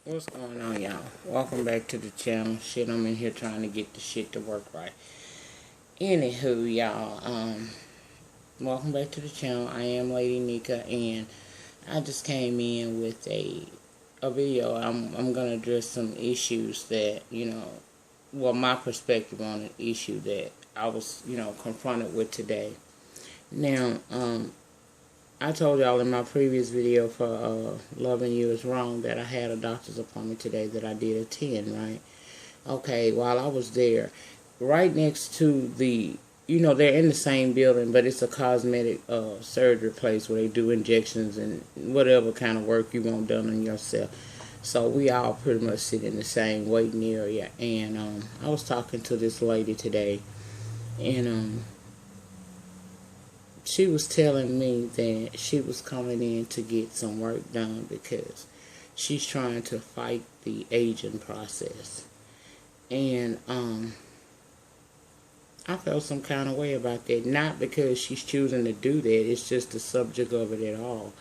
What's going on, y'all? Welcome back to the channel. Shit, I'm in here trying to get the shit to work right. Anywho, y'all, welcome back to the channel. I am Lady Nyca, and I just came in with a video. I'm gonna address some issues that, well, my perspective on an issue that I was, confronted with today. Now, I told y'all in my previous video for Loving You Is Wrong that I had a doctor's appointment today that I did attend, right? Okay, while I was there, right next to the, they're in the same building, but it's a cosmetic surgery place where they do injections and whatever kind of work you want done on yourself. So we all pretty much sit in the same waiting area. And I was talking to this lady today, and she was telling me that she was coming in to get some work done because she's trying to fight the aging process. And I felt some kind of way about that. Not because she's choosing to do that. It's just the subject of it at all.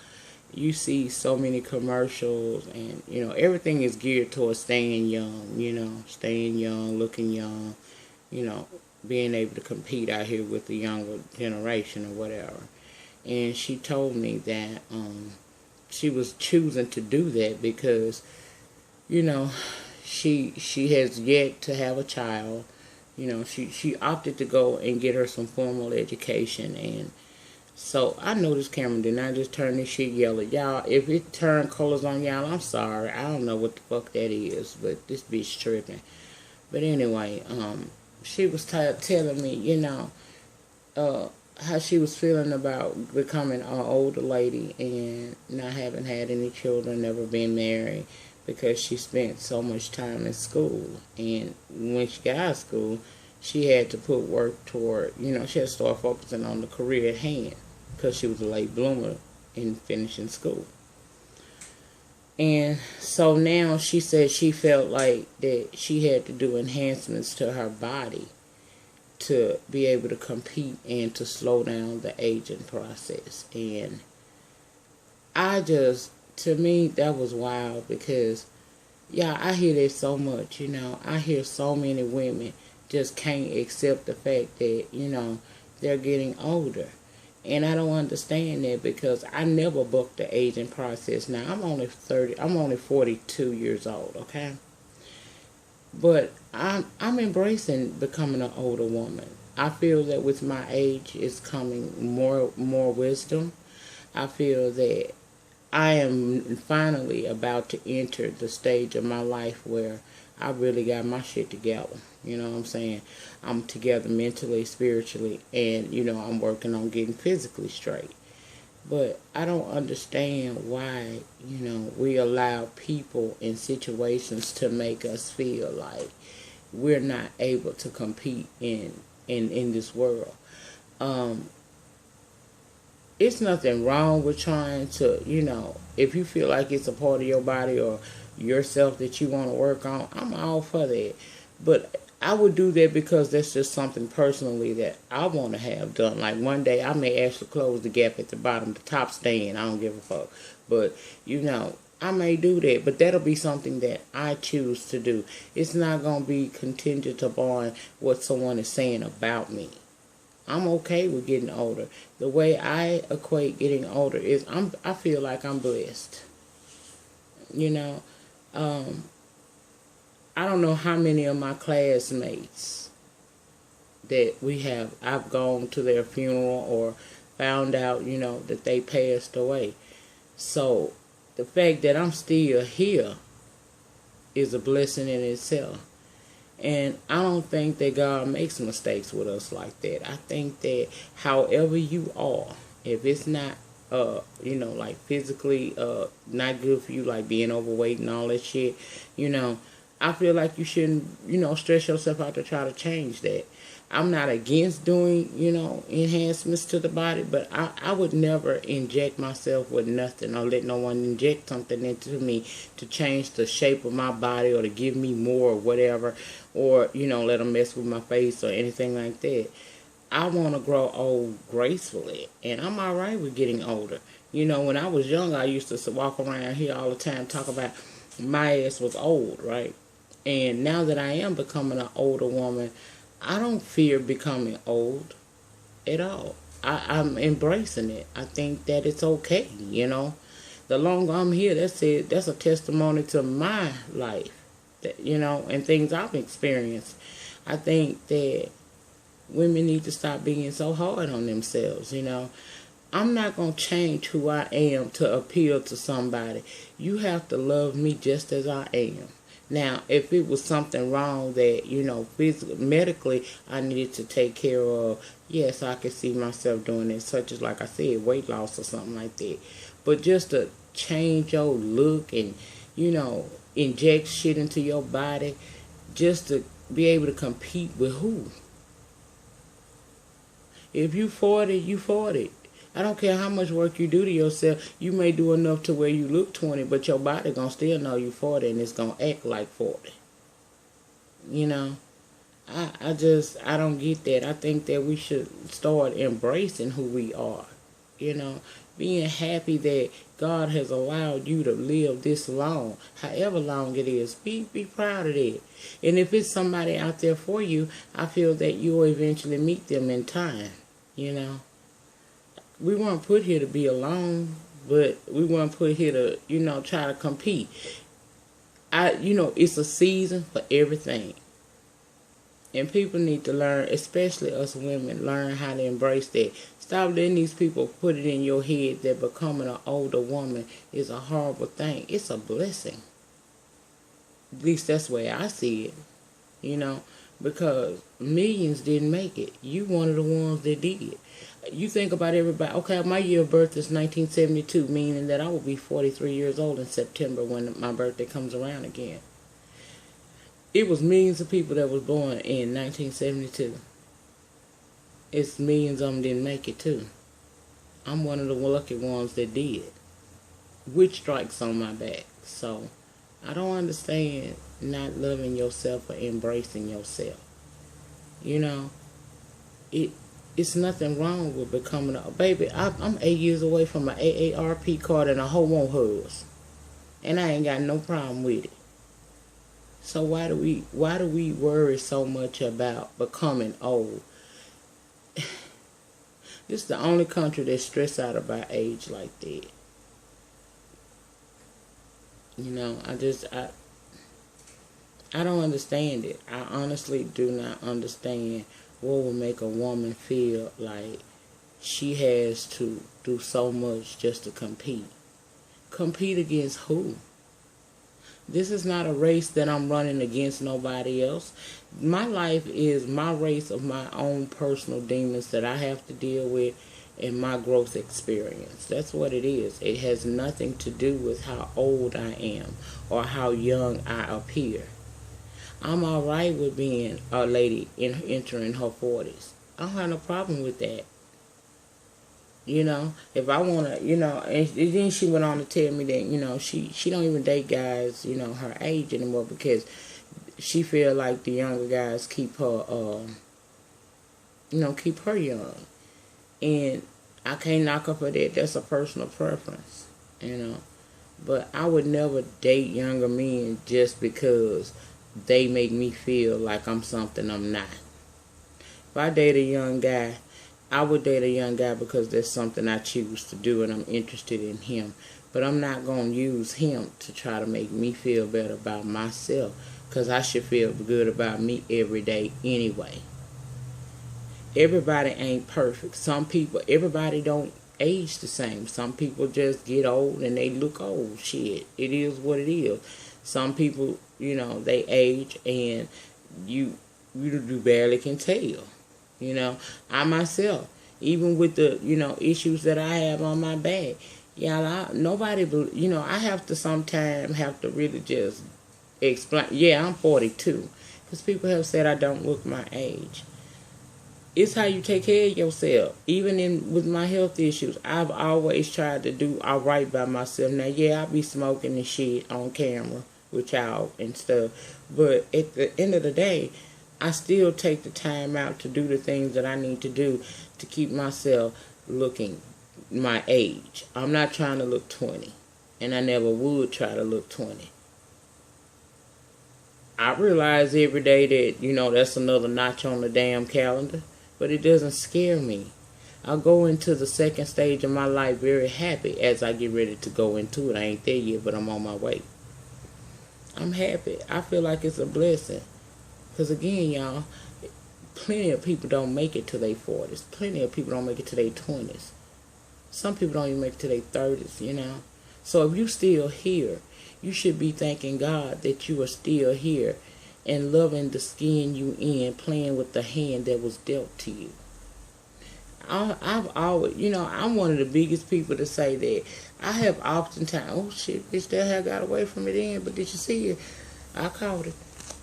You see so many commercials and, everything is geared towards staying young, staying young, looking young, being able to compete out here with the younger generation or whatever. And she told me that she was choosing to do that because, she has yet to have a child. She opted to go and get her some formal education. And so I know this camera did not just turn this shit yellow. Y'all, if it turned colors on y'all, I'm sorry. I don't know what the fuck that is, but this bitch tripping. But anyway, she was telling me, how she was feeling about becoming an older lady and not having had any children, never been married, because she spent so much time in school. And when she got out of school, she had to put work toward, she had to start focusing on the career at hand because she was a late bloomer in finishing school. And so now she said she felt like that she had to do enhancements to her body to be able to compete and to slow down the aging process. And to me, that was wild because, yeah, I hear that so much, I hear so many women just can't accept the fact that, they're getting older. And I don't understand that because I never booked the aging process. Now, I'm only 42 years old, okay? But I'm embracing becoming an older woman. I feel that with my age is coming more wisdom. I feel that I am finally about to enter the stage of my life where I really got my shit together. You know what I'm saying? I'm together mentally, spiritually, and, I'm working on getting physically straight. But I don't understand why, we allow people in situations to make us feel like we're not able to compete in this world. It's nothing wrong with trying to, if you feel like it's a part of your body or yourself that you want to work on, I'm all for that. But I would do that because that's just something personally that I want to have done. Like one day I may actually close the gap at the bottom, the top staying. I don't give a fuck. But, I may do that. But that'll be something that I choose to do. It's not going to be contingent upon what someone is saying about me. I'm okay with getting older. The way I equate getting older is I feel like I'm blessed. I don't know how many of my classmates that I've gone to their funeral or found out, that they passed away. So the fact that I'm still here is a blessing in itself. And I don't think that God makes mistakes with us like that. I think that however you are, if it's not, like physically not good for you, like being overweight and all that shit, I feel like you shouldn't, stress yourself out to try to change that. I'm not against doing, enhancements to the body, but I would never inject myself with nothing or let no one inject something into me to change the shape of my body or to give me more or whatever, or, let them mess with my face or anything like that. I want to grow old gracefully, and I'm all right with getting older. When I was young, I used to walk around here all the time talk about my ass was old, right? And now that I am becoming an older woman, I don't fear becoming old at all. I'm embracing it. I think that it's okay, you know. The longer I'm here, that's it. That's a testimony to my life, that, you know, and things I've experienced. I think that women need to stop being so hard on themselves, you know. I'm not going to change who I am to appeal to somebody. You have to love me just as I am. Now, if it was something wrong that, you know, physically, medically, I needed to take care of, yes, I could see myself doing it, such as, like I said, weight loss or something like that. But just to change your look and, you know, inject shit into your body just to be able to compete with who? If you 40, you 40. I don't care how much work you do to yourself. You may do enough to where you look 20, but your body gonna still know you 40 and it's gonna act like 40. You know, I don't get that. I think that we should start embracing who we are. You know, being happy that God has allowed you to live this long, however long it is. Be proud of that. And if it's somebody out there for you, I feel that you'll eventually meet them in time. You know. We weren't put here to be alone, but we weren't put here to, you know, try to compete. You know, it's a season for everything. And people need to learn, especially us women, learn how to embrace that. Stop letting these people put it in your head that becoming an older woman is a horrible thing. It's a blessing. At least that's the way I see it, you know, because millions didn't make it. You one of the ones that did. You think about everybody. Okay, my year of birth is 1972, meaning that I will be 43 years old in September when my birthday comes around again. It was millions of people that was born in 1972. It's millions of them didn't make it too. I'm one of the lucky ones that did. Which strikes on my back. So, I don't understand not loving yourself or embracing yourself. You know, it's nothing wrong with becoming a baby. I'm 8 years away from an AARP card and a hoe won't hugs, and I ain't got no problem with it. So why do we worry so much about becoming old? This is the only country that's stressed out about age like that. You know, I don't understand it. I honestly do not understand what would make a woman feel like she has to do so much just to compete. Compete against who? This is not a race that I'm running against nobody else. My life is my race of my own personal demons that I have to deal with and my growth experience. That's what it is. It has nothing to do with how old I am or how young I appear. I'm alright with being a lady entering her 40s. I don't have no problem with that. You know, if I want to, you know, and then she went on to tell me that, you know, she don't even date guys, you know, her age anymore because she feel like the younger guys keep her, you know, keep her young. And I can't knock her for that. That's a personal preference, you know. But I would never date younger men just because they make me feel like I'm something I'm not. If I date a young guy, I would date a young guy because that's something I choose to do and I'm interested in him. But I'm not going to use him to try to make me feel better about myself because I should feel good about me every day anyway. Everybody ain't perfect. Everybody don't age the same. Some people just get old and they look old. Shit, it is what it is. Some people, you know, they age and you barely can tell. You know, I myself, even with the, you know, issues that I have on my back, nobody, you know, I have to sometimes have to really just explain. Yeah, I'm 42. Because people have said I don't look my age. It's how you take care of yourself. Even with my health issues, I've always tried to do all right by myself. Now, yeah, I be smoking and shit on camera with y'all and stuff. But at the end of the day, I still take the time out to do the things that I need to do to keep myself looking my age. I'm not trying to look 20. And I never would try to look 20. I realize every day that, that's another notch on the damn calendar, but it doesn't scare me. I go into the second stage of my life very happy as I get ready to go into it. I ain't there yet, but I'm on my way. I'm happy. I feel like it's a blessing. Because again, y'all, plenty of people don't make it to their 40s. Plenty of people don't make it to their 20s. Some people don't even make it to their 30s. So if you're still here, you should be thanking God that you are still here and loving the skin you in, playing with the hand that was dealt to you. I've always, I'm one of the biggest people to say that. I have oftentimes, oh shit, bitch, that hair got away from me then, but did you see it? I caught it.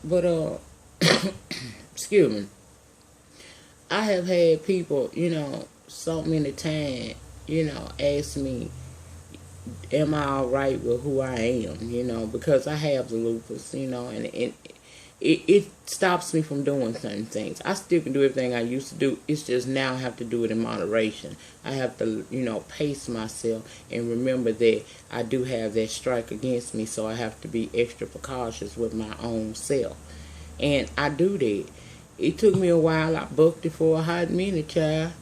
But, excuse me. I have had people, so many times, ask me, am I alright with who I am, because I have the lupus, and it stops me from doing certain things. I still can do everything I used to do. It's just now I have to do it in moderation. I have to, pace myself and remember that I do have that strike against me, so I have to be extra precautious with my own self. And I do that. It took me a while. I bucked it for a hot minute, child.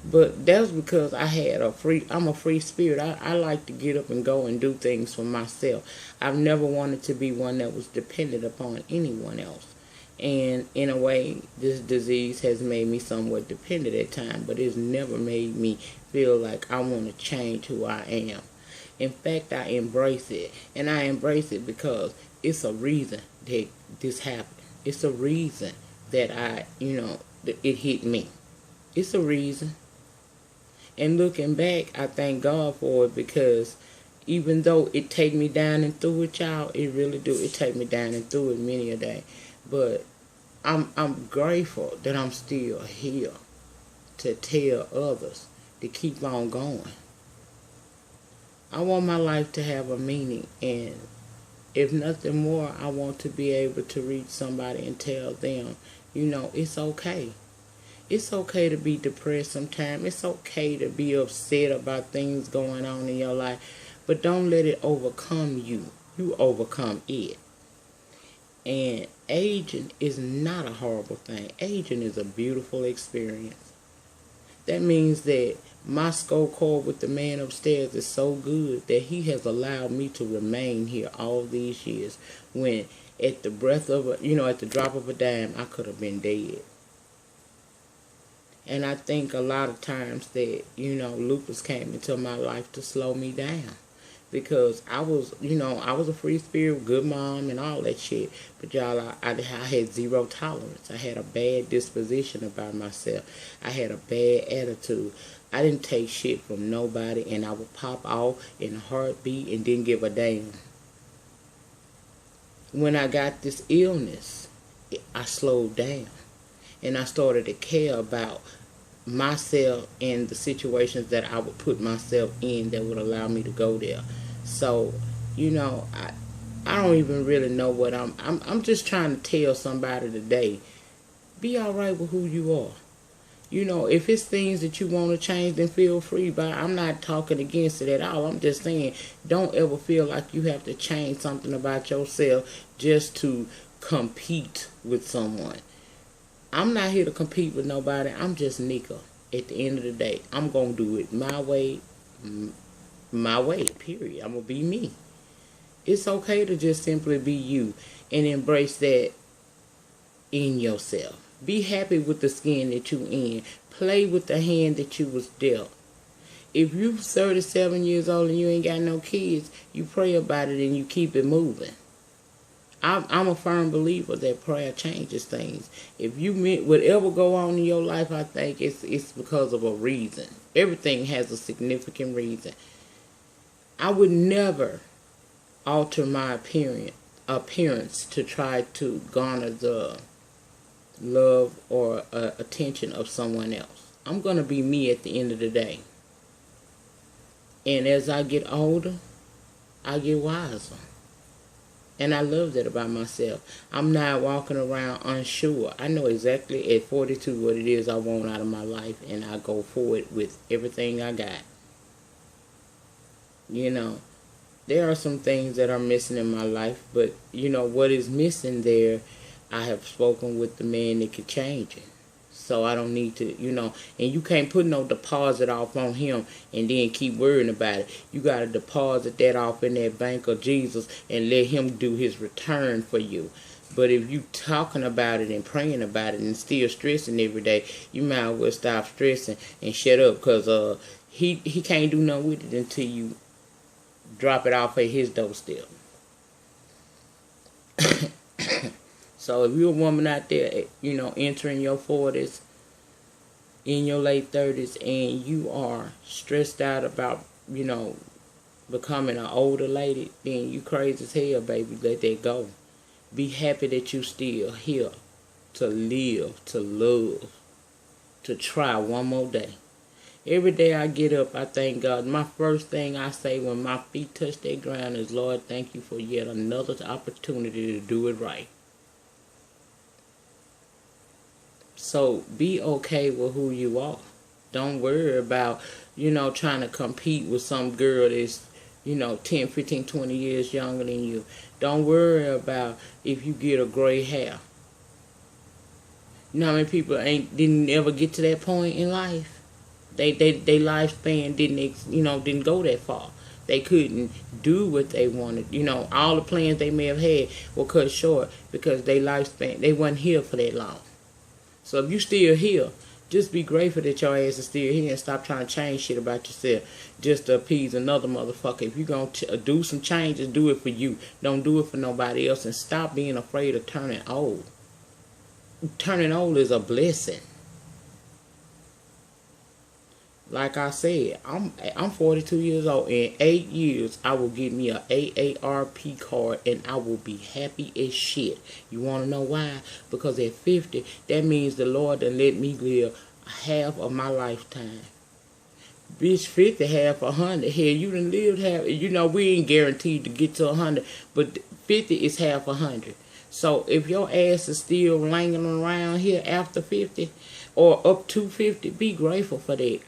But that's because I'm a free spirit. I like to get up and go and do things for myself. I've never wanted to be one that was dependent upon anyone else. And in a way, this disease has made me somewhat dependent at times, but it's never made me feel like I want to change who I am. In fact, I embrace it. And I embrace it because it's a reason that this happened. It's a reason that it hit me. It's a reason. And looking back, I thank God for it because even though it take me down and through it, y'all, it really do. It take me down and through it many a day. But I'm grateful that I'm still here to tell others to keep on going. I want my life to have a meaning, and if nothing more, I want to be able to reach somebody and tell them, it's okay. It's okay to be depressed sometimes. It's okay to be upset about things going on in your life. But don't let it overcome you. You overcome it. And aging is not a horrible thing. Aging is a beautiful experience. That means that my scorecard with the man upstairs is so good that he has allowed me to remain here all these years. When at the breath of at the drop of a dime, I could have been dead. And I think a lot of times that, lupus came into my life to slow me down. Because I was a free spirit, good mom, and all that shit. But y'all, I had zero tolerance. I had a bad disposition about myself. I had a bad attitude. I didn't take shit from nobody, and I would pop off in a heartbeat and didn't give a damn. When I got this illness, I slowed down. And I started to care about myself and the situations that I would put myself in that would allow me to go there. So, I don't even really know what I'm just trying to tell somebody today. Be alright with who you are. If it's things that you want to change, then feel free. But I'm not talking against it at all. I'm just saying, don't ever feel like you have to change something about yourself just to compete with someone. I'm not here to compete with nobody. I'm just Nyca. At the end of the day, I'm going to do it my way, period. I'm going to be me. It's okay to just simply be you and embrace that in yourself. Be happy with the skin that you in. Play with the hand that you was dealt. If you 37 years old and you ain't got no kids, you pray about it and you keep it moving. I'm a firm believer that prayer changes things. If you whatever go on in your life, I think it's because of a reason. Everything has a significant reason. I would never alter my appearance to try to garner the love or attention of someone else. I'm going to be me at the end of the day. And as I get older, I get wiser. And I love that about myself. I'm not walking around unsure. I know exactly at 42 what it is I want out of my life, and I go forward with everything I got. There are some things that are missing in my life, but you know what is missing there, I have spoken with the man that could change it. So I don't need to, and you can't put no deposit off on him and then keep worrying about it. You got to deposit that off in that bank of Jesus and let him do his return for you. But if you talking about it and praying about it and still stressing every day, you might as well stop stressing and shut up, because he can't do nothing with it until you drop it off at his doorstep. So if you're a woman out there, entering your 40s, in your late 30s, and you are stressed out about, becoming an older lady, then you crazy as hell, baby. Let that go. Be happy that you still here to live, to love, to try one more day. Every day I get up, I thank God. My first thing I say when my feet touch that ground is, Lord, thank you for yet another opportunity to do it right. So be okay with who you are. Don't worry about, trying to compete with some girl that's, 10, 15, 20 years younger than you. Don't worry about if you get a gray hair. You know how many people didn't ever get to that point in life? They lifespan didn't go that far. They couldn't do what they wanted. All the plans they may have had were cut short because they wasn't here for that long. So if you still here, just be grateful that your ass is still here and stop trying to change shit about yourself just to appease another motherfucker. If you're going to do some changes, do it for you. Don't do it for nobody else, and stop being afraid of turning old. Turning old is a blessing. Like I said, I'm 42 years old. In 8 years, I will get me a AARP card, and I will be happy as shit. You want to know why? Because at 50, that means the Lord done let me live half of my lifetime. Bitch, 50, half 100. Hell, you done lived half. We ain't guaranteed to get to 100, but 50 is half 100. So if your ass is still laying around here after 50 or up to 50, be grateful for that.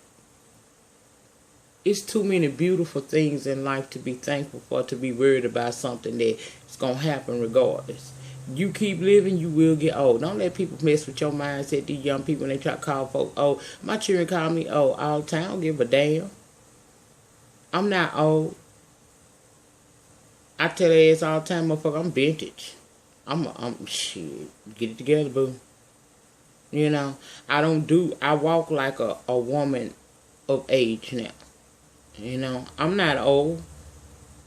It's too many beautiful things in life to be thankful for, to be worried about something that's going to happen regardless. You keep living, you will get old. Don't let people mess with your mindset. These young people, they try to call folks old. My children call me old all the time. I don't give a damn. I'm not old. I tell their ass all the time, motherfucker, I'm vintage. I'm shit. Get it together, boo. I walk like a woman of age now. I'm not old.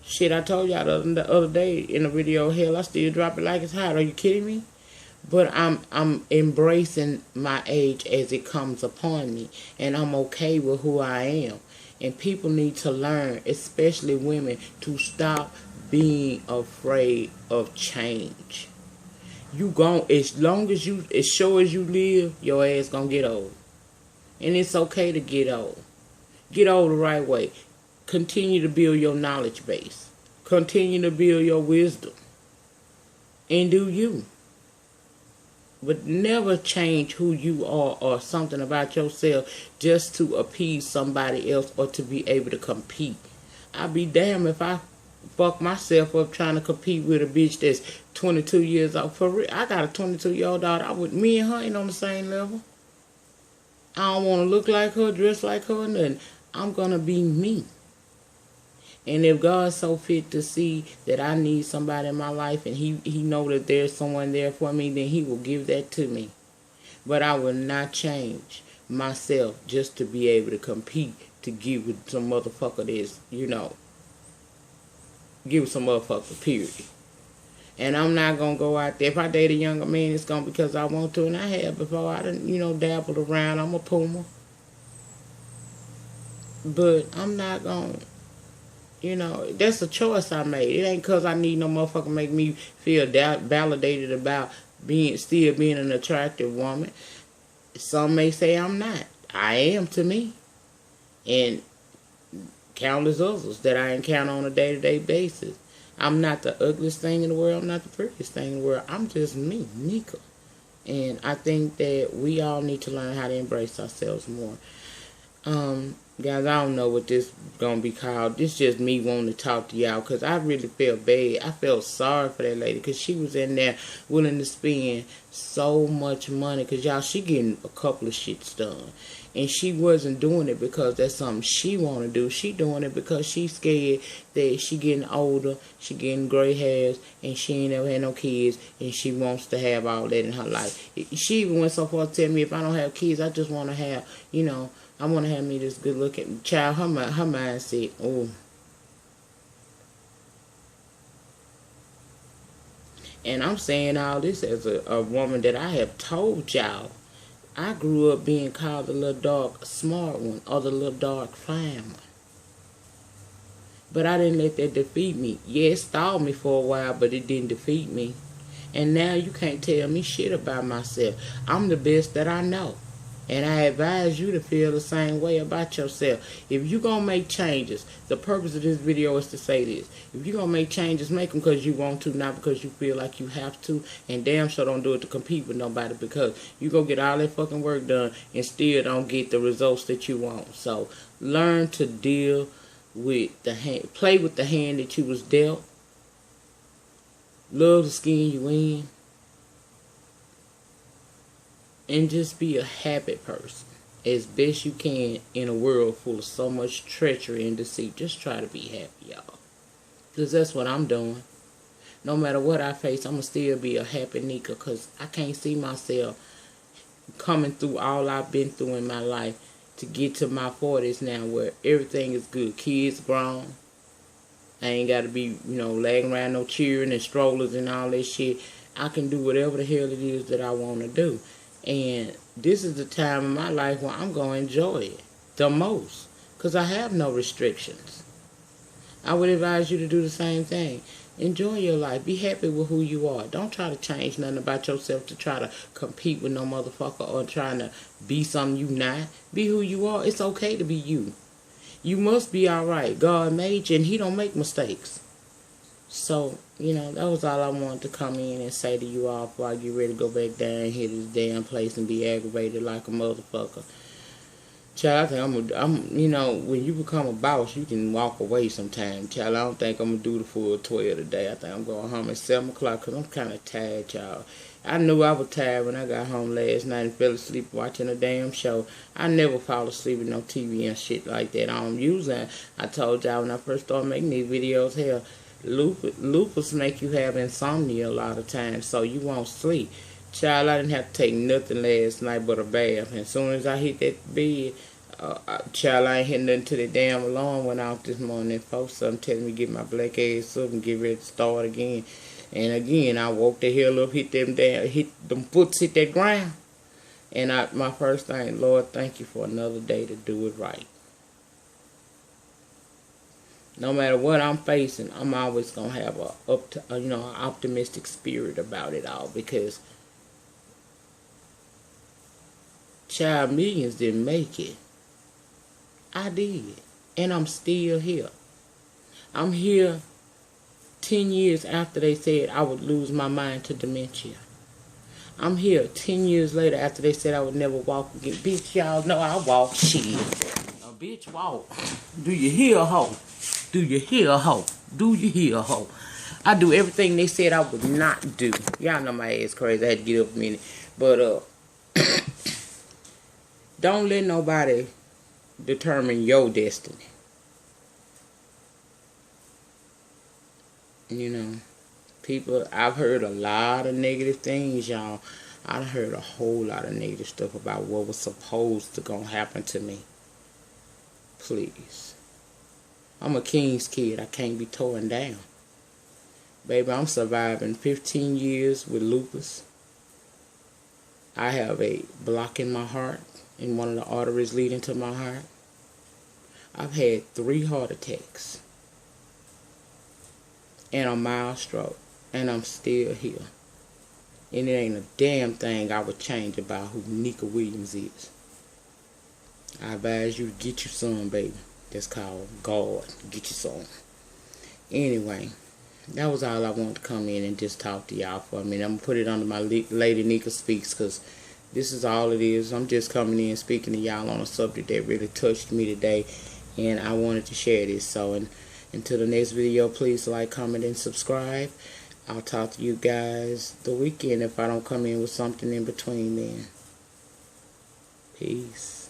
Shit, I told y'all the other day in the video, hell, I still drop it like it's hot. Are you kidding me? But I'm embracing my age as it comes upon me, and I'm okay with who I am. And people need to learn, especially women, to stop being afraid of change. As sure as you live, your ass gonna get old. And it's okay to get old. Get old the right way. Continue to build your knowledge base. Continue to build your wisdom. And do you. But never change who you are or something about yourself just to appease somebody else or to be able to compete. I'd be damned if I fuck myself up trying to compete with a bitch that's 22 years old. For real, I got a 22-year-old daughter. Me and her ain't on the same level. I don't want to look like her, dress like her, or nothing. I'm going to be me. And if God's so fit to see that I need somebody in my life and he know that there's someone there for me, then he will give that to me. But I will not change myself just to be able to compete to give with some motherfucker that's, give with some motherfucker, period. And I'm not going to go out there. If I date a younger man, it's going to be because I want to. And I have before. I done, dabbled around. I'm a puma. But I'm not going to, that's a choice I made. It ain't because I need no motherfucker make me feel validated about still being an attractive woman. Some may say I'm not. I am to me. And countless others that I encounter on a day-to-day basis. I'm not the ugliest thing in the world. I'm not the prettiest thing in the world. I'm just me, Nyca. And I think that we all need to learn how to embrace ourselves more. Guys, I don't know what this gonna be called. This just me wanting to talk to y'all because I really felt bad. I felt sorry for that lady because she was in there willing to spend so much money because y'all, she getting a couple of shits done. And she wasn't doing it because that's something she want to do. She doing it because she's scared that she getting older, she getting gray hairs, and she ain't never had no kids, and she wants to have all that in her life. She even went so far to tell me if I don't have kids, I just want to have, I want to have me this good looking child. Her mindset, oh. And I'm saying all this as a woman that I have told y'all. I grew up being called the little dark smart one or the little dark fine one. But I didn't let that defeat me. Yeah, it stalled me for a while, but it didn't defeat me. And now you can't tell me shit about myself. I'm the best that I know. And I advise you to feel the same way about yourself. If you're going to make changes, the purpose of this video is to say this. If you're going to make changes, make them because you want to, not because you feel like you have to. And damn sure don't do it to compete with nobody because you go get all that fucking work done and still don't get the results that you want. So learn to deal with the hand. Play with the hand that you was dealt. Love the skin you in. And just be a happy person as best you can in a world full of so much treachery and deceit. Just try to be happy, y'all. Because that's what I'm doing. No matter what I face, I'm going to still be a happy Nyca because I can't see myself coming through all I've been through in my life to get to my 40s now where everything is good. Kids grown. I ain't got to be, lagging around no cheering and strollers and all that shit. I can do whatever the hell it is that I want to do. And this is the time in my life where I'm going to enjoy it the most because I have no restrictions. I would advise you to do the same thing. Enjoy your life. Be happy with who you are. Don't try to change nothing about yourself to try to compete with no motherfucker or trying to be something you not. Be who you are. It's okay to be you. You must be all right. God made you and he don't make mistakes. So, that was all I wanted to come in and say to you all before I get ready to go back down and hit this damn place and be aggravated like a motherfucker. Child, I think when you become a boss, you can walk away sometime. Child, I don't think I'm going to do the full 12 today. I think I'm going home at 7 o'clock because I'm kind of tired, y'all. I knew I was tired when I got home last night and fell asleep watching a damn show. I never fall asleep with no TV and shit like that. I told y'all when I first started making these videos, hell, lupus make you have insomnia a lot of times, so you won't sleep. Child, I didn't have to take nothing last night but a bath. And as soon as I hit that bed, child, I ain't hit nothing till the damn alarm went off this morning. Folks, something telling me to get my black ass up and get ready to start again. And again, I woke the hell up, hit them foots hit that ground. And my first thing, Lord, thank you for another day to do it right. No matter what I'm facing, I'm always going to have an optimistic spirit about it all because, child, millions didn't make it. I did. And I'm still here. I'm here 10 years after they said I would lose my mind to dementia. I'm here 10 years later after they said I would never walk again. Bitch, y'all know I walk shit. A bitch walk. Do you hear, hoe? Do you hear, hoe? Do you hear, hoe? I do everything they said I would not do. Y'all know my ass crazy. I had to get up a minute. But, don't let nobody determine your destiny. People, I've heard a lot of negative things, y'all. I've heard a whole lot of negative stuff about what was supposed to gonna happen to me. Please. I'm a king's kid. I can't be torn down. Baby, I'm surviving 15 years with lupus. I have a block in my heart, in one of the arteries leading to my heart. I've had 3 heart attacks. And a mild stroke. And I'm still here. And it ain't a damn thing I would change about who Nyca Williams is. I advise you to get you some, baby. That's called God. Get you some. Anyway, that was all I wanted to come in and just talk to y'all for a minute. I'm going to put it under my Lady Nyca Speaks because this is all it is. I'm just coming in speaking to y'all on a subject that really touched me today, and I wanted to share this. So, until the next video, please like, comment, and subscribe. I'll talk to you guys the weekend if I don't come in with something in between then. Peace.